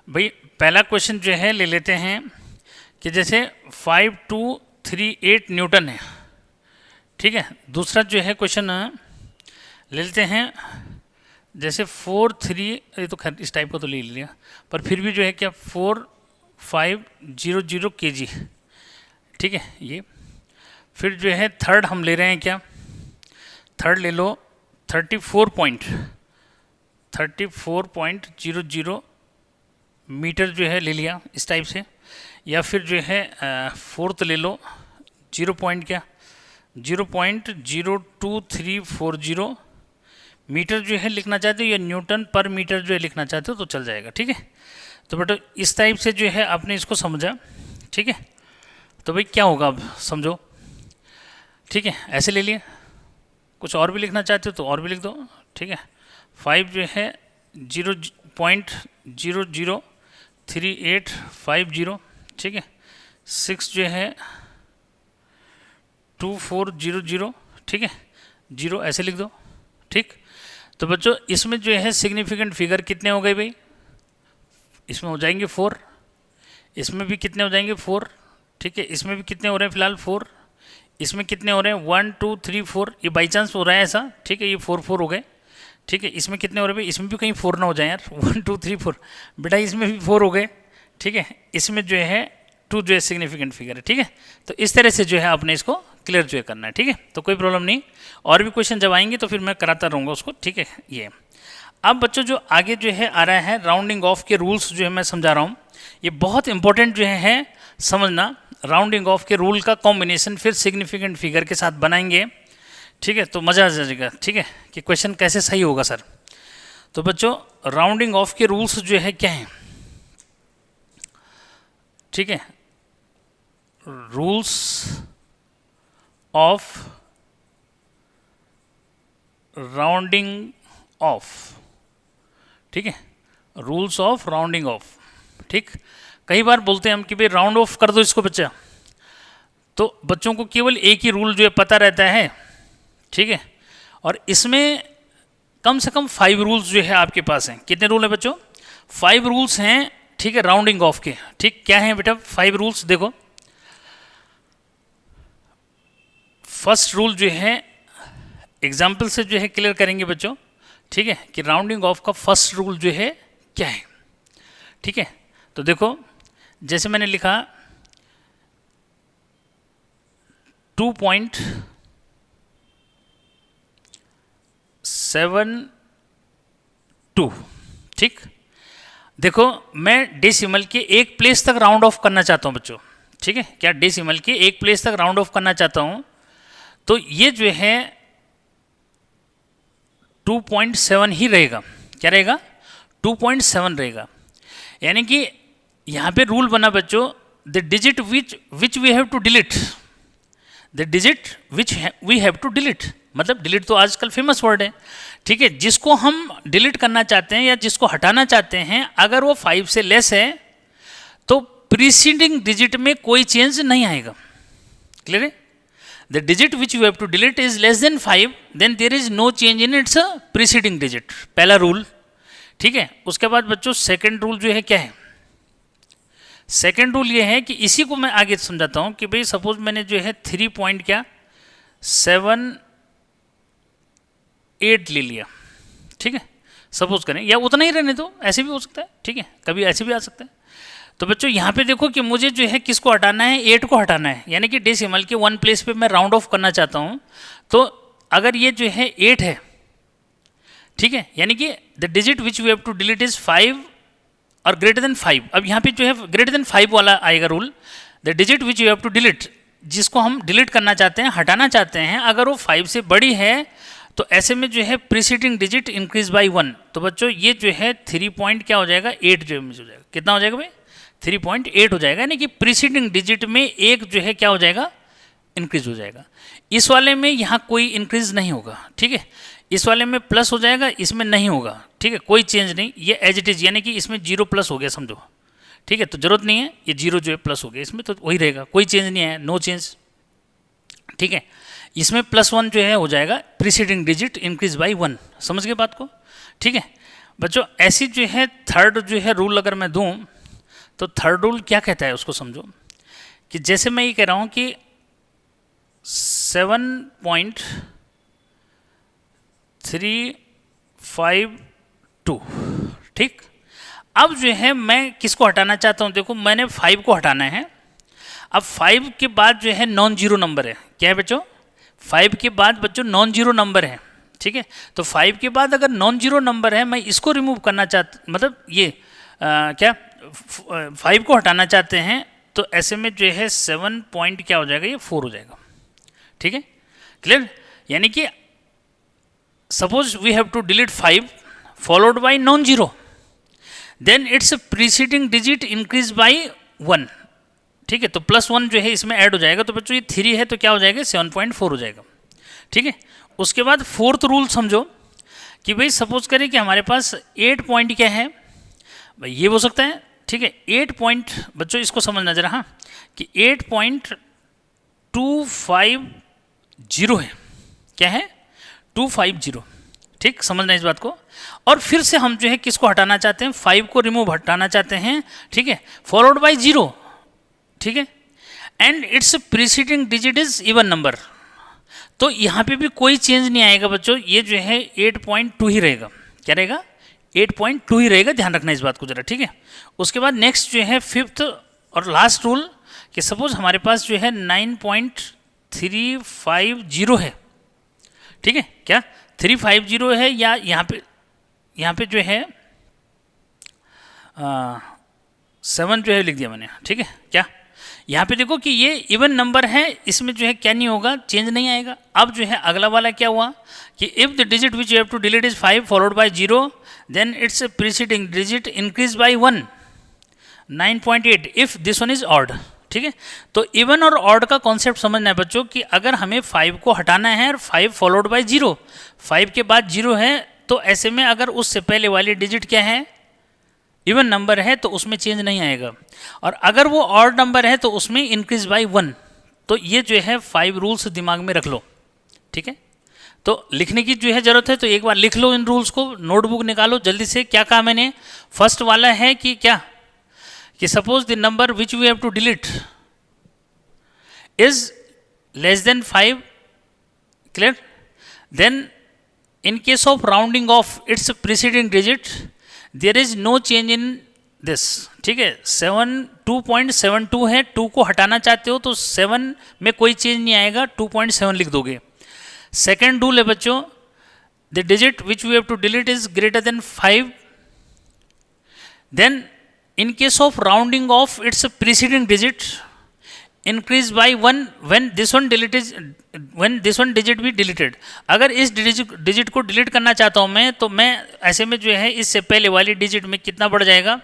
भाई, पहला क्वेश्चन जो है ले लेते हैं कि जैसे 5238 न्यूटन है। ठीक है, दूसरा जो है क्वेश्चन ले लेते हैं जैसे 43, ये तो खैर इस टाइप का तो ले लिया, पर फिर भी जो है क्या 4500 kg। ठीक है, ये फिर जो है थर्ड हम ले रहे हैं, क्या थर्ड ले लो 34.00 मीटर जो है ले लिया इस टाइप से, या फिर जो है फोर्थ ले लो 0.02340 मीटर जो है लिखना चाहते हो, या न्यूटन पर मीटर जो है लिखना चाहते हो तो चल जाएगा। ठीक है, तो बेटा इस टाइप से जो है आपने इसको समझा। ठीक है, तो भाई क्या होगा अब समझो। ठीक है, ऐसे ले लिए, कुछ और भी लिखना चाहते हो तो और भी लिख दो। ठीक है, 5 जो है 0.003850। ठीक है, 6 जो है 2400। ठीक है, 0 ऐसे लिख दो। ठीक, तो बच्चों इसमें जो है सिग्निफिकेंट फिगर कितने हो गए भाई, इसमें हो जाएंगे 4, इसमें भी कितने हो जाएंगे 4। ठीक है, इसमें भी कितने हो रहे हैं फिलहाल 4, इसमें कितने हो रहे हैं 1 2 3 4, ये बाई चांस हो रहा है ऐसा। ठीक है, ये 4 4 हो गए। ठीक है, इसमें कितने हो रहे हैं भाई, इसमें भी कहीं 4 ना हो जाए यार, 1 2 3 4 बेटा, इसमें भी 4 हो गए। ठीक है, इसमें जो है 2 जो है सिग्निफिकेंट फिगर है। ठीक है, तो इस तरह से जो है आपने इसको क्लियर जो है करना है। ठीक है, तो कोई प्रॉब्लम नहीं, और भी क्वेश्चन जब आएंगे तो फिर मैं कराता रहूँगा उसको। ठीक है, ये अब बच्चों जो आगे जो है आ रहा है राउंडिंग ऑफ के रूल्स जो है मैं समझा रहा हूँ, ये बहुत इंपॉर्टेंट जो है समझना। राउंडिंग ऑफ के रूल का कॉम्बिनेशन फिर सिग्निफिकेंट फिगर के साथ बनाएंगे। ठीक है, तो मज़ा आ जाएगा। ठीक है, कि क्वेश्चन कैसे सही होगा सर। तो बच्चों राउंडिंग ऑफ के रूल्स जो है क्या हैं, ठीक है, रूल्स ऑफ राउंडिंग ऑफ। ठीक है, रूल्स ऑफ राउंडिंग ऑफ। ठीक, कई बार बोलते हैं हम कि भाई राउंड ऑफ कर दो इसको बच्चा, तो बच्चों को केवल एक ही रूल जो है पता रहता है। ठीक है, और इसमें कम से कम 5 रूल्स जो है आपके पास हैं। कितने रूल हैं बच्चों, 5 रूल्स हैं। ठीक है, राउंडिंग ऑफ के। ठीक, क्या है बेटा 5 रूल्स, देखो फर्स्ट रूल जो है एग्जाम्पल से जो है क्लियर करेंगे बच्चों। ठीक है, कि राउंडिंग ऑफ का फर्स्ट रूल जो है क्या है। ठीक है, तो देखो जैसे मैंने लिखा 2.0 2, ठीक। देखो मैं डेसिमल के एक प्लेस तक राउंड ऑफ करना चाहता हूँ बच्चों, ठीक है, क्या डेसिमल के एक प्लेस तक राउंड ऑफ करना चाहता हूँ, तो ये जो है 2.7 ही रहेगा। क्या रहेगा? 2.7 रहेगा। यानी कि यहाँ पे रूल बना बच्चों, the digit which we have to delete, the digit which we have to delete, मतलब डिलीट तो आजकल फेमस वर्ड है, ठीक है, जिसको हम डिलीट करना चाहते हैं या जिसको हटाना चाहते हैं, अगर वो 5 से लेस है तो प्रीसीडिंग डिजिट में कोई चेंज नहीं आएगा। क्लियर है? The digit which you have to delete is less than 5, then there is no change in its preceding digit, पहला रूल, ठीक है। उसके बाद बच्चों सेकेंड रूल जो है क्या है? सेकेंड रूल ये है कि इसी को मैं आगे समझाता हूं कि भाई सपोज मैंने जो है 3.78 ले लिया, ठीक है, सपोज करें, या उतना ही रहने दो, ऐसे भी हो सकता है, ठीक है, कभी ऐसे भी आ सकता है। तो बच्चों यहाँ पे देखो कि मुझे जो है किसको हटाना है? 8 को हटाना है, यानी कि डेसिमल के 1 प्लेस पे मैं राउंड ऑफ करना चाहता हूँ। तो अगर ये जो है 8 है, ठीक है, यानी कि the digit which we have to delete is 5 और ग्रेटर देन 5। अब यहाँ पे जो है ग्रेटर देन 5 वाला आएगा rule, the digit which you have to delete, जिसको हम डिलीट करना चाहते हैं, हटाना चाहते हैं, अगर वो 5 से बड़ी है तो ऐसे में जो है प्रीसीडिंग डिजिट इंक्रीज बाई 1। तो बच्चों ये जो है 3 पॉइंट क्या हो जाएगा? 8 जो हो जाएगा। कितना हो जाएगा भाई? 3.8 हो जाएगा, यानी कि प्रीसीडिंग डिजिट में एक जो है क्या हो जाएगा? इंक्रीज हो जाएगा। इस वाले में यहाँ कोई इंक्रीज नहीं होगा, ठीक है, इस वाले में प्लस हो जाएगा, इसमें नहीं होगा, ठीक है, कोई चेंज नहीं, ये एज इट इज, यानी कि इसमें 0 प्लस हो गया समझो, ठीक है, तो जरूरत नहीं है, ये 0 जो है प्लस हो गया, इसमें तो वही रहेगा, कोई चेंज नहीं है, नो चेंज, ठीक है। इसमें +1 जो है हो जाएगा प्रीसीडिंग डिजिट इंक्रीज बाई 1। समझ गए बात को? ठीक है बच्चों, ऐसी जो है थर्ड जो है रूल अगर मैं दूं तो थर्ड रूल क्या कहता है उसको समझो, कि जैसे मैं ये कह रहा हूं कि 7.352, ठीक। अब जो है मैं किसको हटाना चाहता हूं? देखो मैंने 5 को हटाना है। अब 5 के बाद जो है नॉन जीरो नंबर है, क्या है बच्चों? 5 के बाद बच्चों नॉन जीरो नंबर है, ठीक है। तो 5 के बाद अगर नॉन जीरो नंबर है, मैं इसको रिमूव करना चाहता, मतलब ये क्या 5 को हटाना चाहते हैं, तो ऐसे में जो है 7 पॉइंट क्या हो जाएगा? ये 4 हो जाएगा, ठीक है, क्लियर। यानी कि suppose we have to delete 5 followed by non zero, then its preceding digit increase by 1, ठीक है, तो +1 जो है इसमें ऐड हो जाएगा। तो बच्चों ये 3 है तो क्या हो जाएगा? 7.4 हो जाएगा, ठीक है। उसके बाद फोर्थ रूल समझो कि भाई सपोज करें कि हमारे पास 8 पॉइंट क्या है भाई, ये हो सकता है, ठीक है। 8 पॉइंट बच्चों इसको समझना जरा, हाँ, कि 8.250 है, क्या है? 250, ठीक, समझना इस बात को। और फिर से हम जो है किसको हटाना चाहते हैं? 5 को रिमूव हटाना चाहते हैं, ठीक है, फॉलोड बाई 0, ठीक है, and it's preceding digit is even number. तो यहाँ पे भी कोई चेंज नहीं आएगा बच्चों, ये जो है 8.2 ही रहेगा, क्या रहेगा? 8.2 ही रहेगा, ध्यान रखना इस बात को जरा, ठीक है। उसके बाद नेक्स्ट जो है फिफ्थ और लास्ट रूल, कि सपोज हमारे पास जो है 9.350 है, ठीक है, क्या 350 है, या यहाँ पे जो है 7 जो है लिख दिया मैंने, ठीक है, क्या यहाँ पे देखो कि ये इवन नंबर है, इसमें जो है क्या नहीं होगा? चेंज नहीं आएगा। अब जो है अगला वाला क्या हुआ कि if the digit which you have to delete is 5 followed by 0, then its preceding digit increase by 1, 9.8 if this one is odd, ठीक है। तो इवन और ऑड का कॉन्सेप्ट समझना है बच्चों, कि अगर हमें 5 को हटाना है और 5 फॉलोड बाय 0, 5 के बाद 0 है, तो ऐसे में अगर उससे पहले वाली डिजिट क्या है? इवन नंबर है, तो उसमें चेंज नहीं आएगा। और अगर वो ऑड नंबर है तो उसमें इंक्रीज बाय 1। तो ये जो है 5 रूल्स दिमाग में रख लो, ठीक है। तो लिखने की जो है जरूरत है तो एक बार लिख लो इन रूल्स को, नोटबुक निकालो जल्दी से। क्या कहा मैंने? फर्स्ट वाला है कि क्या, कि suppose the number which we have to delete is less than 5, clear, then in case of rounding off its preceding digit there is no change in this, ठीक है। 2.72 है, 2 को हटाना चाहते हो तो 7 में कोई चेंज नहीं आएगा, 2.7 लिख दोगे। सेकेंड रूल है बच्चों, the digit which we have to delete is greater than 5, then in case of rounding off its preceding digit increase by 1 when this one digit be deleted. अगर इस digit को delete करना चाहता हूँ मैं, तो मैं ऐसे में जो है इससे पहले वाली digit में कितना बढ़ जाएगा,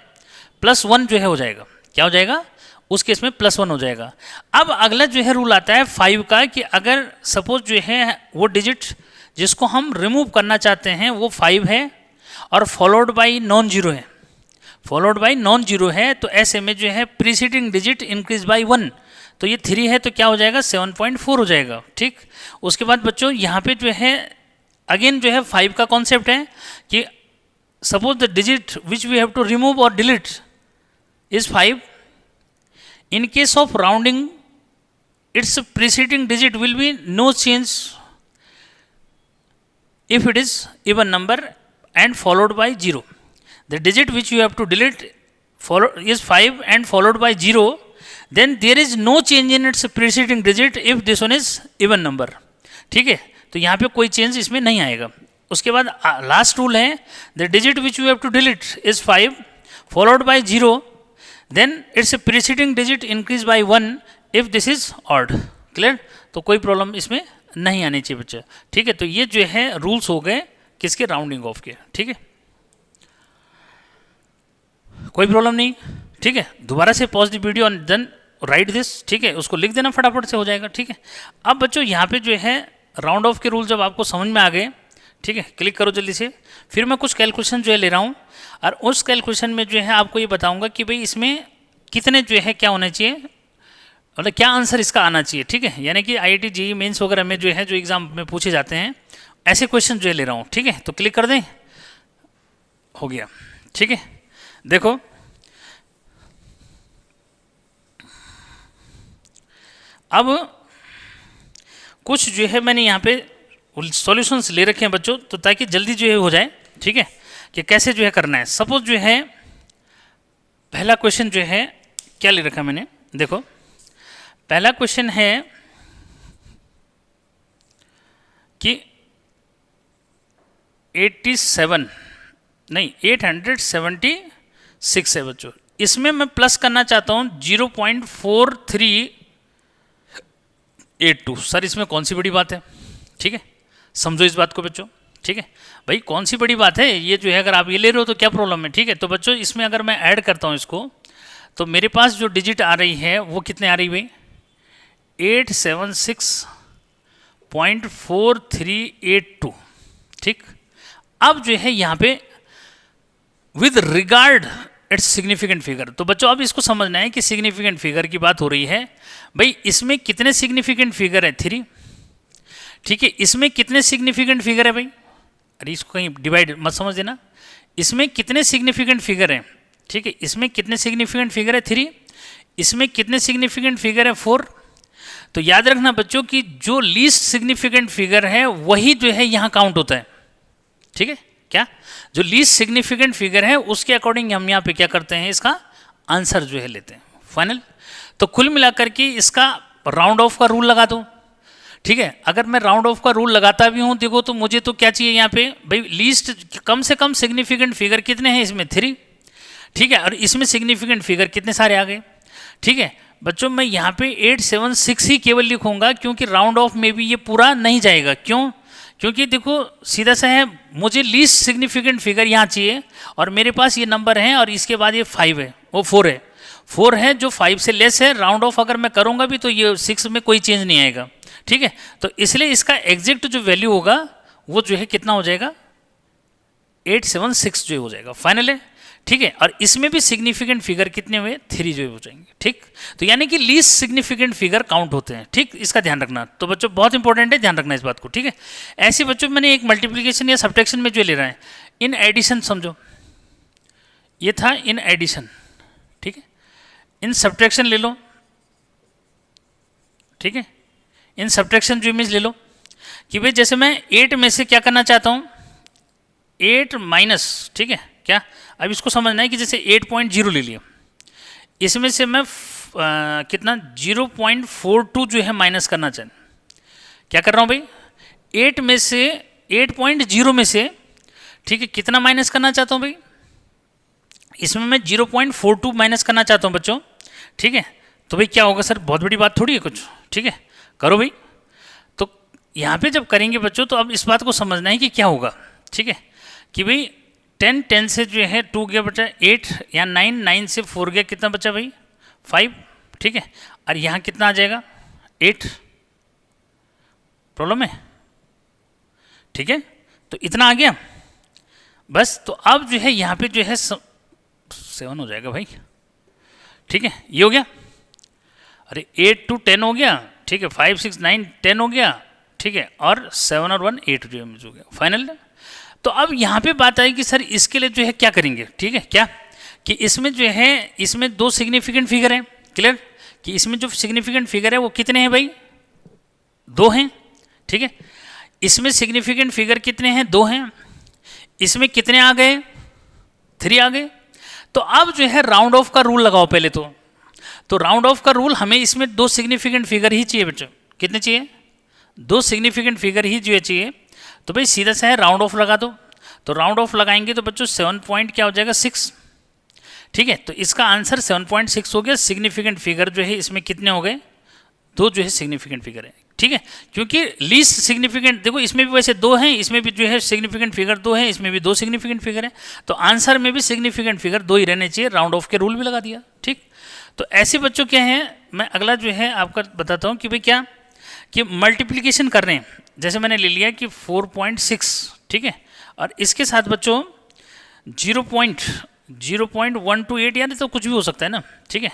+1 जो है हो जाएगा. क्या हो जाएगा उस केस में +1 हो जाएगा. अब अगला जो है रूल आता है 5 का, कि अगर सपोज जो है वो डिजिट जिसको हम रिमूव करना चाहते हैं वो 5 है और फॉलोड बाई नॉन जीरो है, तो ऐसे में जो है प्रीसीडिंग डिजिट इंक्रीज बाई 1, तो ये 3 है तो क्या हो जाएगा 7.4 हो जाएगा. ठीक. उसके बाद बच्चों यहाँ पे जो है अगेन जो है 5 का कॉन्सेप्ट है कि suppose the digit which we have to remove और delete is 5. In case of rounding, its preceding digit will be no change if it is even number and followed by 0. The digit which you have to delete is 5 and followed by 0. Then there is no change in its preceding digit if this one is even number. ठीक है, तो यहाँ पे कोई change इसमें नहीं आएगा. उसके बाद लास्ट रूल है, the digit which you have to delete is 5 followed by 0. Then its preceding digit increase by 1 if this is odd. Clear? तो कोई प्रॉब्लम इसमें नहीं आनी चाहिए बच्चे. ठीक है, तो ये जो है रूल्स हो गए किसके, राउंडिंग ऑफ के. ठीक है, कोई प्रॉब्लम नहीं. ठीक है, दोबारा से pause the video and then write this. ठीक है, उसको लिख देना फटाफट से हो जाएगा. ठीक है, अब बच्चों यहाँ पे जो है राउंड ऑफ के रूल जब आपको समझ में आ गए, ठीक है, क्लिक करो जल्दी से. फिर मैं कुछ कैलकुलेशन जो है ले रहा हूँ और उस कैलकुलेशन में जो है आपको ये बताऊंगा कि भाई इसमें कितने जो है क्या होना चाहिए, मतलब क्या आंसर इसका आना चाहिए. ठीक है, यानी कि IIT JEE मेंस वगैरह में जो है जो एग्जाम में पूछे जाते हैं ऐसे क्वेश्चन जो है ले रहा हूँ. ठीक है, तो क्लिक कर दें, हो गया. ठीक है, देखो अब कुछ जो है मैंने यहाँ पे सॉल्यूशंस ले रखे हैं बच्चों, तो ताकि जल्दी जो है हो जाए. ठीक है, कि कैसे जो है करना है. सपोज जो है पहला क्वेश्चन जो है क्या ले रखा मैंने, देखो पहला क्वेश्चन है कि 876 है बच्चों. इसमें मैं प्लस करना चाहता हूँ 0.4382. सर इसमें कौन सी बड़ी बात है. ठीक है, समझो इस बात को बच्चों. ठीक है भाई, कौन सी बड़ी बात है ये जो है, अगर आप ये ले रहे हो तो क्या प्रॉब्लम है. ठीक है, तो बच्चों इसमें अगर मैं ऐड करता हूँ इसको, तो मेरे पास जो डिजिट आ रही है वो कितने आ रही भाई, 876.4382. ठीक, अब जो है यहाँ पे with regard it's significant figure, तो बच्चों अब इसको समझना है कि सिग्निफिकेंट फिगर की बात हो रही है. भाई इसमें कितने सिग्निफिकेंट फिगर है, 3. ठीक है, इसमें कितने सिग्निफिकेंट फिगर है भाई, अरे इसको कहीं डिवाइड मत समझ देना. इसमें कितने सिग्निफिकेंट फिगर हैं. ठीक है, इसमें कितने सिग्निफिकेंट फिगर है, 3. इसमें कितने सिग्निफिकेंट फिगर है, 4. तो याद रखना बच्चों कि जो लीस्ट सिग्निफिकेंट फिगर है वही जो है यहाँ काउंट होता है. ठीक है, क्या जो लीस्ट सिग्निफिकेंट फिगर है उसके अकॉर्डिंग हम यहाँ पे क्या करते हैं, इसका आंसर जो है लेते हैं फाइनल. तो कुल मिलाकर के इसका राउंड ऑफ का रूल लगा दो. ठीक है, अगर मैं राउंड ऑफ का रूल लगाता भी हूँ देखो, तो मुझे तो क्या चाहिए यहाँ पे भाई, लीस्ट कम से कम सिग्निफिकेंट फिगर कितने हैं इसमें, 3. ठीक है, और इसमें सिग्निफिकेंट फिगर कितने सारे आ गए. ठीक है बच्चों, मैं यहाँ पे 876 ही केवल लिखूंगा क्योंकि राउंड ऑफ में भी ये पूरा नहीं जाएगा. क्यों, क्योंकि देखो सीधा सा है, मुझे लीस्ट सिग्निफिकेंट फिगर यहाँ चाहिए और मेरे पास ये नंबर है और इसके बाद ये 5 है, वो 4 है जो 5 से लेस है. राउंड ऑफ अगर मैं करूँगा भी तो ये 6 में कोई चेंज नहीं आएगा. ठीक है, तो इसलिए इसका एग्जैक्ट जो वैल्यू होगा वो जो है कितना हो जाएगा, 876 जो हो जाएगा फाइनल है. ठीक है, और इसमें भी सिग्निफिकेंट फिगर कितने हुए, 3 जो हो जाएंगे. ठीक, तो यानी कि लीस्ट सिग्निफिकेंट फिगर काउंट होते हैं. ठीक, इसका ध्यान रखना. तो बच्चों बहुत इंपॉर्टेंट है, ध्यान रखना इस बात को. ठीक है, ऐसे बच्चों मैंने एक मल्टीप्लिकेशन या सब्ट्रैक्शन में जो ले रहा है, इन एडिशन समझो, ये था इन एडिशन. ठीक है, इन सब्ट्रैक्शन ले लो. ठीक है, इन सब्ट्रैक्शन जो इमेज ले लो कि भाई जैसे मैं 8 में से क्या करना चाहता हूँ, 8 माइनस. ठीक है, क्या अब इसको समझना है कि जैसे 8.0 ले लिया, इसमें से मैं कितना 0.42 जो है माइनस करना चाहें. क्या कर रहा हूँ भाई, 8 में से 8.0 में से, ठीक है, कितना माइनस करना चाहता हूँ भाई, इसमें मैं 0.42 माइनस करना चाहता हूँ बच्चों, ठीक है। तो भाई क्या होगा सर, बहुत बड़ी बात थोड़ी है कुछ, ठीक है, करो भाई। तो यहाँ पे जब करेंगे बच्चों तो अब इस बात को समझना है कि क्या होगा, ठीक है, कि भाई 10 से जो है 2 गया बचा 8 या 9 से 4 गया, कितना बचा भाई 5, ठीक है। और यहाँ कितना आ जाएगा 8, प्रॉब्लम है, ठीक है। तो इतना आ गया बस। तो अब जो है यहाँ पे जो है 7 हो जाएगा भाई, ठीक है, ये हो गया। अरे 8 to 10 हो गया, ठीक है, 5 6 9 10 हो गया, ठीक है, और 7 और 1 8 जो हो गया फाइनल। तो अब यहाँ पे बात आई कि सर इसके लिए जो है क्या करेंगे, ठीक है, क्या कि इसमें जो है इसमें 2 सिग्निफिकेंट फिगर हैं, क्लियर, कि इसमें जो सिग्निफिकेंट फिगर है वो कितने हैं भाई, 2 हैं, ठीक है। इसमें सिग्निफिकेंट फिगर कितने हैं, 2 हैं। इसमें कितने आ गए, 3 आ गए। तो अब जो है राउंड ऑफ का रूल लगाओ पहले तो राउंड ऑफ का रूल, हमें इसमें 2 सिग्निफिकेंट फिगर ही चाहिए बच्चों, कितने चाहिए, 2 सिग्निफिकेंट फिगर ही जो चाहिए। तो भाई सीधा सा है राउंड ऑफ लगा दो। तो राउंड ऑफ लगाएंगे तो बच्चों 7 पॉइंट क्या हो जाएगा 6, ठीक है। तो इसका आंसर 7.6 हो गया। सिग्निफिकेंट फिगर जो है इसमें कितने हो गए, 2 जो है सिग्निफिकेंट फिगर है, ठीक है। क्योंकि लीस्ट सिग्निफिकेंट, देखो इसमें भी वैसे 2 हैं, इसमें भी जो है सिग्निफिकेंट फिगर 2 है, इसमें भी 2 सिग्निफिकेंट फिगर है। तो आंसर में भी सिग्निफिकेंट फिगर 2 ही रहने चाहिए, राउंड ऑफ के रूल भी लगा दिया, ठीक। तो ऐसे बच्चों क्या है, मैं अगला जो है आपका बताता हूँ कि भाई क्या, कि मल्टीप्लीकेशन कर रहे हैं, जैसे मैंने ले लिया कि 4.6, ठीक है, और इसके साथ बच्चों 0.128 यानी तो कुछ भी हो सकता है ना, ठीक है।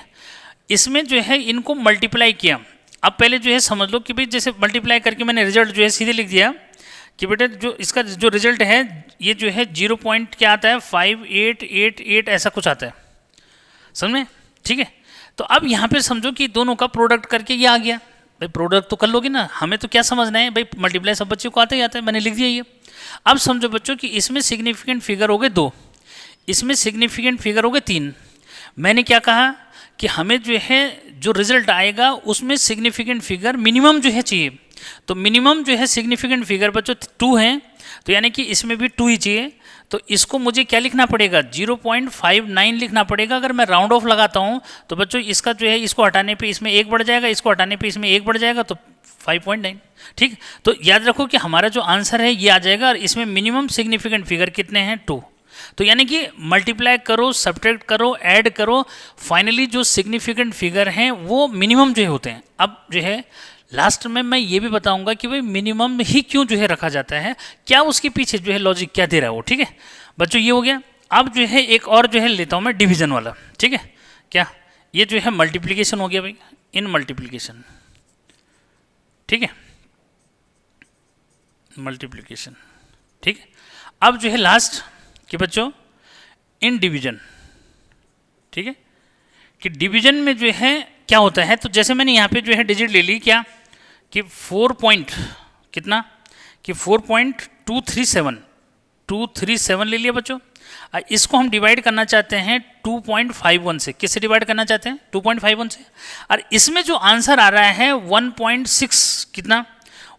इसमें जो है इनको मल्टीप्लाई किया। अब पहले जो है समझ लो कि भाई जैसे मल्टीप्लाई करके मैंने रिजल्ट जो है सीधे लिख दिया कि बेटा जो इसका जो रिजल्ट है ये जो है 0 पॉइंट क्या आता है 5888 ऐसा कुछ आता है, समझ में, ठीक है। तो अब यहाँ पे समझो कि दोनों का प्रोडक्ट करके ये आ गया। भाई प्रोडक्ट तो कर लोगे ना, हमें तो क्या समझना है भाई, मल्टीप्लाई सब बच्चों को आता ही आता है, मैंने लिख दिया ये। अब समझो बच्चों कि इसमें सिग्निफिकेंट फिगर हो गए 2, इसमें सिग्निफिकेंट फिगर हो गए 3। मैंने क्या कहा कि हमें जो है जो रिजल्ट आएगा उसमें सिग्निफिकेंट फिगर मिनिमम जो है चाहिए। तो मिनिमम जो है सिग्निफिकेंट फिगर बच्चों 2 हैं, तो यानी कि इसमें भी 2 ही चाहिए। तो इसको मुझे क्या लिखना पड़ेगा, 0.59 लिखना पड़ेगा। अगर मैं राउंड ऑफ लगाता हूँ तो बच्चों इसका जो है इसको हटाने पे इसमें 1 बढ़ जाएगा, इसको हटाने पे इसमें 1 बढ़ जाएगा, तो 5.9, ठीक। तो याद रखो कि हमारा जो आंसर है ये आ जाएगा, और इसमें मिनिमम सिग्निफिकेंट फिगर कितने हैं 2। तो यानी कि मल्टीप्लाई करो, सब्ट्रैक्ट करो, ऐड करो, फाइनली जो सिग्निफिकेंट फिगर हैं वो मिनिमम जो होते हैं। अब जो है लास्ट में मैं ये भी बताऊंगा कि भाई मिनिमम ही क्यों जो है रखा जाता है, क्या उसके पीछे जो है लॉजिक क्या दे रहा है वो, ठीक है बच्चों, ये हो गया। अब जो है एक और जो है लेता हूँ मैं डिवीजन वाला, ठीक है, क्या ये जो है मल्टीप्लीकेशन हो गया भाई, इन मल्टीप्लीकेशन, ठीक है, मल्टीप्लीकेशन, ठीक है। अब जो है लास्ट कि बच्चों इन डिवीजन, ठीक है, कि डिवीजन में जो है क्या होता है। तो जैसे मैंने यहाँ पे जो है डिजिट ले ली क्या, कि 4 पॉइंट कितना, कि 4.237 ले लिया बच्चों। इसको हम डिवाइड करना चाहते हैं 2.51 से, किससे डिवाइड करना चाहते हैं 2.51 से। और इसमें जो आंसर आ रहा है 1.6 कितना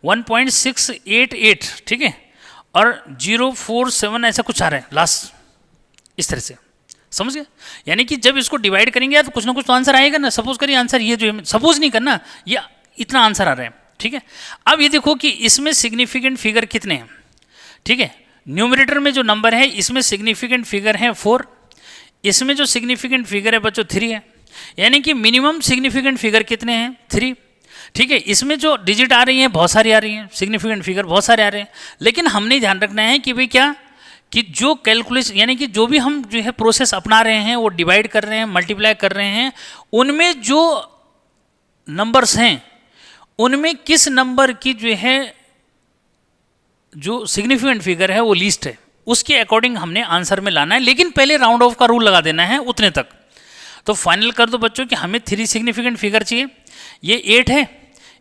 1.688, ठीक है, और 047 ऐसा कुछ आ रहा है लास्ट, इस तरह से, समझ गए। यानी कि जब इसको डिवाइड करेंगे तो कुछ ना कुछ तो आंसर आएगा ना। सपोज करिए आंसर ये जो है, सपोज नहीं करना, ये इतना आंसर आ रहा है, ठीक है। अब ये देखो कि इसमें सिग्निफिकेंट फिगर कितने हैं, ठीक है। न्यूमरेटर में जो नंबर है इसमें सिग्निफिकेंट फिगर है 4, इसमें जो सिग्निफिकेंट फिगर है बच्चों 3 है, यानी कि मिनिमम सिग्निफिकेंट फिगर कितने हैं 3, ठीक है। इसमें जो डिजिट आ रही हैं बहुत सारी आ रही हैं, सिग्निफिकेंट फिगर बहुत सारे आ रहे हैं, लेकिन हमने ध्यान रखना है कि भाई क्या, कि जो कैलकुलेशन यानी कि जो भी हम जो है प्रोसेस अपना रहे हैं वो डिवाइड कर रहे हैं, मल्टीप्लाई कर रहे हैं, उनमें जो नंबर्स हैं उनमें किस नंबर की जो है जो सिग्निफिकेंट फिगर है वो लीस्ट है, उसके अकॉर्डिंग हमने आंसर में लाना है। लेकिन पहले राउंड ऑफ का रूल लगा देना है उतने तक। तो फाइनल कर दो बच्चों कि हमें 3 सिग्निफिकेंट फिगर चाहिए, ये 8 है,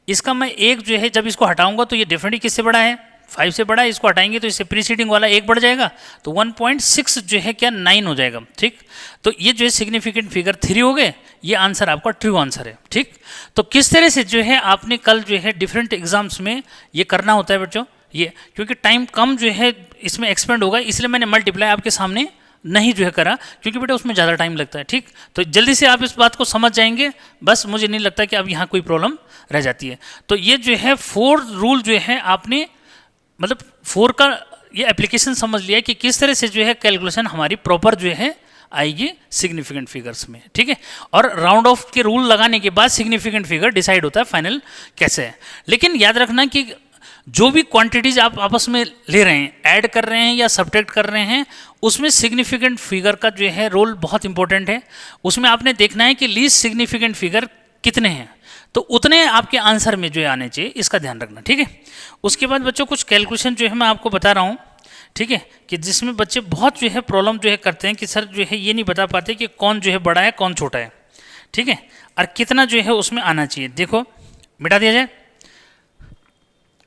इसका मैं एक जो है जब इसको हटाऊंगा तो ये डेफिनेटली किससे बड़ा है 5 से बड़ा है, इसको हटाएंगे तो इससे प्रीसीडिंग वाला 1 बढ़ जाएगा, तो 1.6 जो है क्या 9 हो जाएगा, ठीक। तो ये जो है सिग्निफिकेंट फिगर 3 हो गए, ये आंसर आपका ट्रू आंसर है, ठीक। तो किस तरह से जो है आपने कल जो है डिफरेंट एग्जाम्स में ये करना होता है बच्चों, ये क्योंकि टाइम कम जो है इसमें एक्सपेंड होगा, इसलिए मैंने मल्टीप्लाई आपके सामने नहीं जो है करा, क्योंकि बेटा उसमें ज़्यादा टाइम लगता है। ठीक, तो जल्दी से आप इस बात को समझ जाएंगे, बस मुझे नहीं लगता कि अब यहाँ कोई प्रॉब्लम रह जाती है। तो ये जो है 4 रूल जो है आपने मतलब 4 का ये एप्लीकेशन समझ लिया कि किस तरह से जो है कैलकुलेशन हमारी प्रॉपर जो है आएगी सिग्निफिकेंट फिगर्स में। ठीक है, और राउंड ऑफ के रूल लगाने के बाद सिग्निफिकेंट फिगर डिसाइड होता है फाइनल कैसे है। लेकिन याद रखना कि जो भी क्वांटिटीज आप आपस में ले रहे हैं, ऐड कर रहे हैं या सब्ट्रैक्ट कर रहे हैं, उसमें सिग्निफिकेंट फिगर का जो है रोल बहुत इंपॉर्टेंट है। उसमें आपने देखना है कि लीस्ट सिग्निफिकेंट फिगर कितने हैं, तो उतने आपके आंसर में जो है आने चाहिए, इसका ध्यान रखना। ठीक है, उसके बाद बच्चों कुछ कैलकुलेशन जो है मैं आपको बता रहा हूँ, ठीक है, कि जिसमें बच्चे बहुत जो है प्रॉब्लम जो है करते हैं कि सर जो है ये नहीं बता पाते कि कौन जो है बड़ा है कौन छोटा है। ठीक है, और कितना जो है उसमें आना चाहिए। देखो मिटा दिया जाए,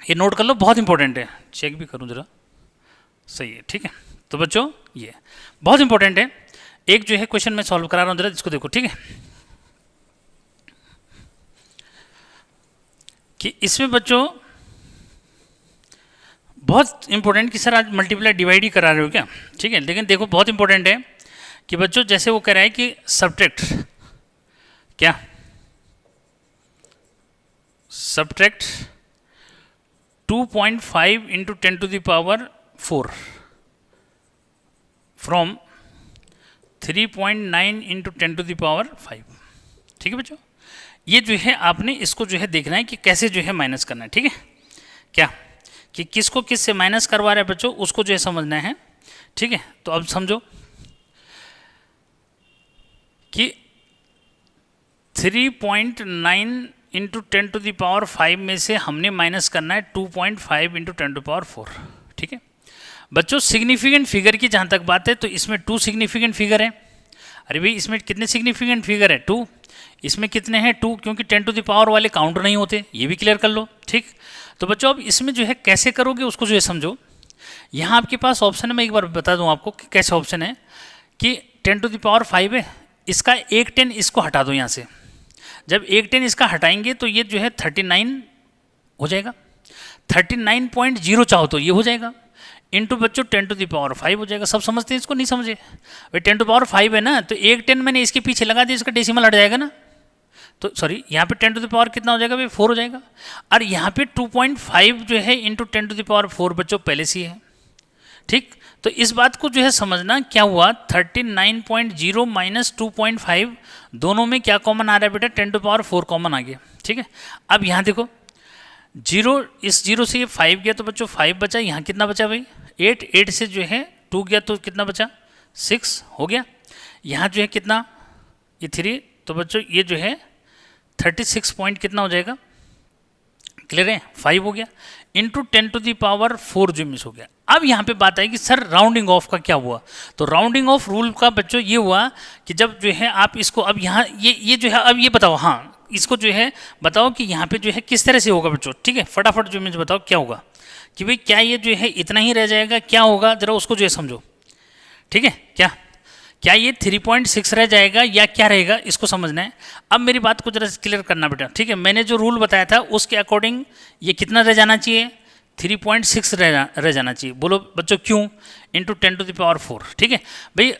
ये नोट कर लो, बहुत इंपॉर्टेंट है, चेक भी करूँ ज़रा, सही है। ठीक है, तो बच्चों ये बहुत इंपॉर्टेंट है। एक जो है क्वेश्चन मैं सॉल्व करा रहा हूँ, ज़रा इसको देखो। ठीक है, कि इसमें बच्चों बहुत इंपॉर्टेंट कि सर आज मल्टीप्लाई डिवाइड ही करा रहे हो क्या। ठीक है, लेकिन देखो बहुत इंपॉर्टेंट है कि बच्चों जैसे वो कह रहा है कि सब्ट्रैक्ट क्या, subtract 2.5 into 10 to the power 4 from 3.9 into 10 to the power 5। ठीक है बच्चों, ये जो है आपने इसको जो है देखना है कि कैसे जो है माइनस करना है। ठीक है, क्या कि किसको किस से माइनस करवा रहा है बच्चों, उसको जो है समझना है। ठीक है, तो अब समझो कि 3.9 इंटू 10 to the power 5 में से हमने माइनस करना है 2.5 इंटू 10 to the power 4। ठीक है बच्चों, सिग्निफिकेंट फिगर की जहाँ तक बात है तो इसमें 2 सिग्निफिकेंट फिगर है। अरे भाई इसमें कितने सिग्निफिकेंट फिगर है, 2। इसमें कितने हैं, 2, क्योंकि 10 to the power वाले काउंट नहीं होते, ये भी क्लियर कर लो। ठीक, तो बच्चों अब इसमें जो है कैसे करोगे उसको जो है समझो। यहाँ आपके पास ऑप्शन है, मैं एक बार बता दूँ आपको कि कैसे ऑप्शन है कि 10 to the power 5 है, इसका एक 10 इसको हटा दो यहाँ से। जब एक 10 इसका हटाएंगे तो ये जो है 39 हो जाएगा, 39.0 चाहो तो ये हो जाएगा, इंटू बच्चों 10 to the power 5 हो जाएगा। सब समझते हैं इसको, नहीं समझे भाई, 10 to the power 5 है ना, तो एक 10 मैंने इसके पीछे लगा दिया, इसका डेसिमल हट जाएगा ना, तो सॉरी यहाँ पे 10 to the power कितना हो जाएगा भाई, 4 हो जाएगा। और यहाँ पे 2.5 जो है इंटू 10 to the power 4 बच्चों पहले से ही है। ठीक, तो इस बात को जो है समझना क्या हुआ, 39.0 माइनस 2.5 दोनों में क्या कॉमन आ रहा है बेटा, 10 to the power 4 कॉमन आ गया। ठीक है, अब यहाँ देखो 0, इस 0 से ये 5 गया तो बच्चों 5 बचा, यहाँ कितना बचा भाई 8, 8 से जो है 2 गया तो कितना बचा 6 हो गया। यहाँ जो है कितना ये 3, तो बच्चों ये जो है 36 पॉइंट कितना हो जाएगा, क्लियर है, 5 हो गया, इंटू 10 to the power 4 जो मिस हो गया। अब यहाँ पे बात आई कि सर राउंडिंग ऑफ का क्या हुआ, तो राउंडिंग ऑफ रूल का बच्चों ये हुआ कि जब जो है आप इसको अब यहाँ ये जो है अब ये बताओ, हाँ इसको जो है बताओ कि यहाँ पे जो है किस तरह से होगा बच्चों। ठीक है, फटाफट जो मुझे बताओ क्या होगा कि भाई क्या ये जो है इतना ही रह जाएगा, क्या होगा ज़रा उसको जो है समझो। ठीक है, क्या ये 3.6 रह जाएगा या क्या रहेगा, इसको समझना है। अब मेरी बात को जरा क्लियर करना बेटा। ठीक है, मैंने जो रूल बताया था उसके अकॉर्डिंग ये कितना रह जाना चाहिए, 3.6 रह जाना चाहिए। बोलो बच्चों क्यों, इंटू 10 to the power 4। ठीक है भाई,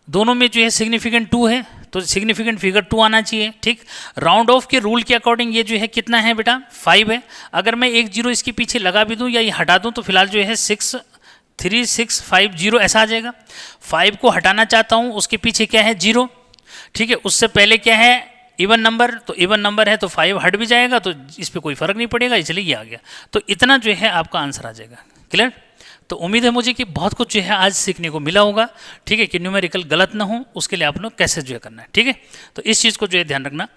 दोनों में जो है सिग्निफिकेंट 2 है तो सिग्निफिकेंट फिगर 2 आना चाहिए। ठीक, राउंड ऑफ के रूल के अकॉर्डिंग ये जो है कितना है बेटा 5 है। अगर मैं एक 0 इसके पीछे लगा भी दूँ या ये हटा दूँ तो फिलहाल जो है 63650 ऐसा आ जाएगा। 5 को हटाना चाहता हूँ, उसके पीछे क्या है 0। ठीक है, उससे पहले क्या है इवन नंबर, तो इवन नंबर है तो 5 हट भी जाएगा तो इस पर कोई फर्क नहीं पड़ेगा, इसलिए ये आ गया। तो इतना जो है आपका आंसर आ जाएगा। क्लियर, तो उम्मीद है मुझे कि बहुत कुछ जो है आज सीखने को मिला होगा। ठीक है, कि न्यूमेरिकल गलत ना हो उसके लिए आप लोग कैसे जो है करना है। ठीक है, तो इस चीज़ को जो है ध्यान रखना।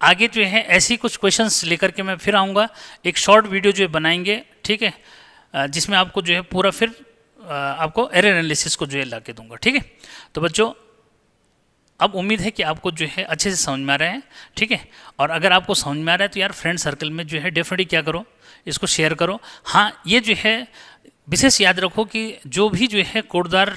आगे जो है ऐसी कुछ क्वेश्चंस लेकर के मैं फिर आऊँगा, एक शॉर्ट वीडियो जो है बनाएंगे। ठीक है, जिसमें आपको जो है पूरा फिर आपको एरर एनालिसिस को जो है ला के दूंगा। ठीक है, तो बच्चों अब उम्मीद है कि आपको जो है अच्छे से समझ में आ रहा है। ठीक है, और अगर आपको समझ में आ रहा है तो यार फ्रेंड सर्कल में जो है डेफिनेटली क्या करो, इसको शेयर करो। हाँ, ये जो है विशेष याद रखो कि जो भी जो है कोडदार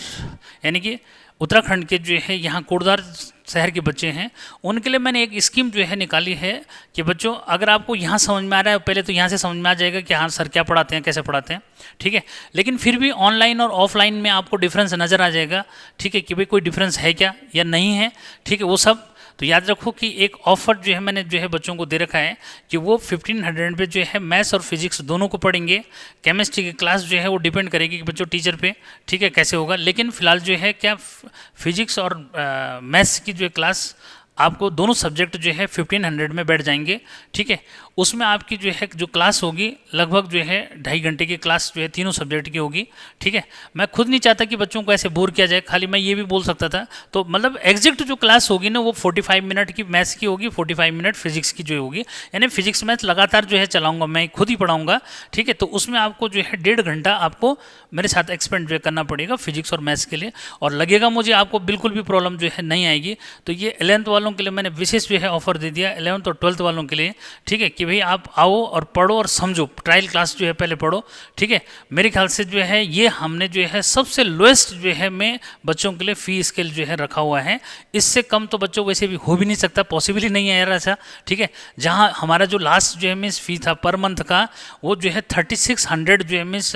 यानी कि उत्तराखंड के जो है यहाँ कोटद्वार शहर के बच्चे हैं, उनके लिए मैंने एक स्कीम जो है निकाली है कि बच्चों अगर आपको यहाँ समझ में आ रहा है, पहले तो यहाँ से समझ में आ जाएगा कि हाँ सर क्या पढ़ाते हैं, कैसे पढ़ाते हैं, ठीक है। लेकिन फिर भी ऑनलाइन और ऑफलाइन में आपको डिफरेंस नज़र आ जाएगा, ठीक है, कि भाई कोई डिफरेंस है क्या या नहीं है, ठीक है। वो सब तो याद रखो कि एक ऑफर जो है मैंने जो है बच्चों को दे रखा है कि वो 1500 पे जो है मैथ्स और फिजिक्स दोनों को पढ़ेंगे। केमिस्ट्री की क्लास जो है वो डिपेंड करेगी कि बच्चों टीचर पे, ठीक है, कैसे होगा। लेकिन फिलहाल जो है क्या फिजिक्स और मैथ्स की जो है क्लास आपको दोनों सब्जेक्ट जो है 1500 में बैठ जाएंगे, ठीक है। उसमें आपकी जो है जो क्लास होगी लगभग जो है 2.5 घंटे की क्लास जो है तीनों सब्जेक्ट की होगी, ठीक है। मैं खुद नहीं चाहता कि बच्चों को ऐसे बोर किया जाए, खाली मैं ये भी बोल सकता था। तो मतलब एग्जैक्ट जो क्लास होगी ना वो 45 मिनट की मैथ्स की होगी, 45 मिनट फिजिक्स की जो होगी, यानी फिजिक्स मैथ्स लगातार जो है चलाऊंगा, मैं खुद ही पढ़ाऊंगा, ठीक है। तो उसमें आपको जो है 1.5 घंटा आपको मेरे साथ एक्सपेंड जो है करना पड़ेगा फिजिक्स और मैथ्स के लिए, और लगेगा मुझे आपको बिल्कुल भी प्रॉब्लम जो है नहीं आएगी। तो ये 11th वालों के लिए मैंने विशेष जो है ऑफर दे दिया, 11th और 12th वालों के लिए, ठीक है, कि भाई आप आओ और पढ़ो और समझो, ट्रायल क्लास जो है पहले पढ़ो, ठीक है। मेरे ख्याल से जो है ये हमने जो है सबसे लोएस्ट जो है में बच्चों के लिए फी स्केल जो है रखा हुआ है। इससे कम तो बच्चों वैसे भी हो भी नहीं सकता, पॉसिबल ही नहीं है यार ऐसा, ठीक है। जहाँ हमारा जो लास्ट जो है मीन्स फी था पर मंथ का वो जो है 3600 जो है मीन्स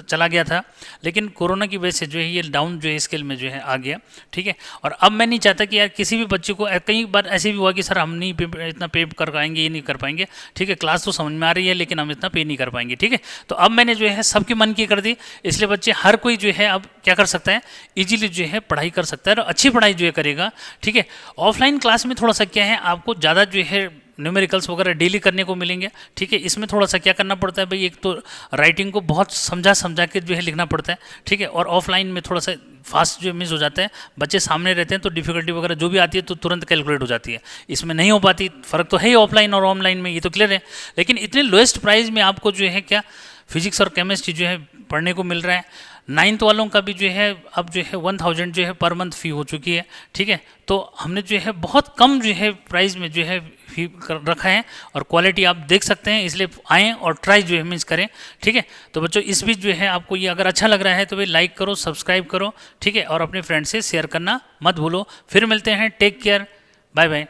चला गया था, लेकिन कोरोना की वजह से जो है ये डाउन जो है स्केल में जो है आ गया, ठीक है। और अब मैं नहीं चाहता कि यार किसी भी बच्चे को, कई बार ऐसे भी हुआ कि सर हम नहीं इतना पे कर पाएंगे, ये नहीं कर पाएंगे, ठीक है, क्लास तो समझ में आ रही है लेकिन हम इतना पे नहीं कर पाएंगे, ठीक है। तो अब मैंने जो है सबके मन की कर दी, इसलिए बच्चे हर कोई जो है अब क्या कर सकता है, ईजिली जो है पढ़ाई कर सकता है और अच्छी पढ़ाई जो है करेगा, ठीक है। ऑफलाइन क्लास में थोड़ा सा क्या है, आपको ज़्यादा जो है न्यूमेरिकल्स वगैरह डेली करने को मिलेंगे, ठीक है। इसमें थोड़ा सा क्या करना पड़ता है भाई, एक तो राइटिंग को बहुत समझा समझा के जो है लिखना पड़ता है, ठीक है। और ऑफलाइन में थोड़ा सा फास्ट जो मिस हो जाता है, बच्चे सामने रहते हैं तो डिफिकल्टी वगैरह जो भी आती है तो तुरंत कैलकुलेट हो जाती है, इसमें नहीं हो पाती। फ़र्क तो है ही ऑफलाइन और ऑनलाइन में, ये तो क्लियर है। लेकिन इतने लोएस्ट प्राइस में आपको जो है क्या फिजिक्स और केमिस्ट्री जो है पढ़ने को मिल रहा है। 9th वालों का भी जो है अब जो है 1000 जो है पर मंथ फ़ी हो चुकी है, ठीक है। तो हमने जो है बहुत कम जो है प्राइस में जो है फी रखा है और क्वालिटी आप देख सकते हैं, इसलिए आएँ और ट्राई जो है मीन्स करें, ठीक है। तो बच्चों इस बीच जो है आपको ये अगर अच्छा लग रहा है तो भाई लाइक करो, सब्सक्राइब करो, ठीक है, और अपने फ्रेंड से शेयर करना मत भूलो। फिर मिलते हैं, टेक केयर, बाय बाय।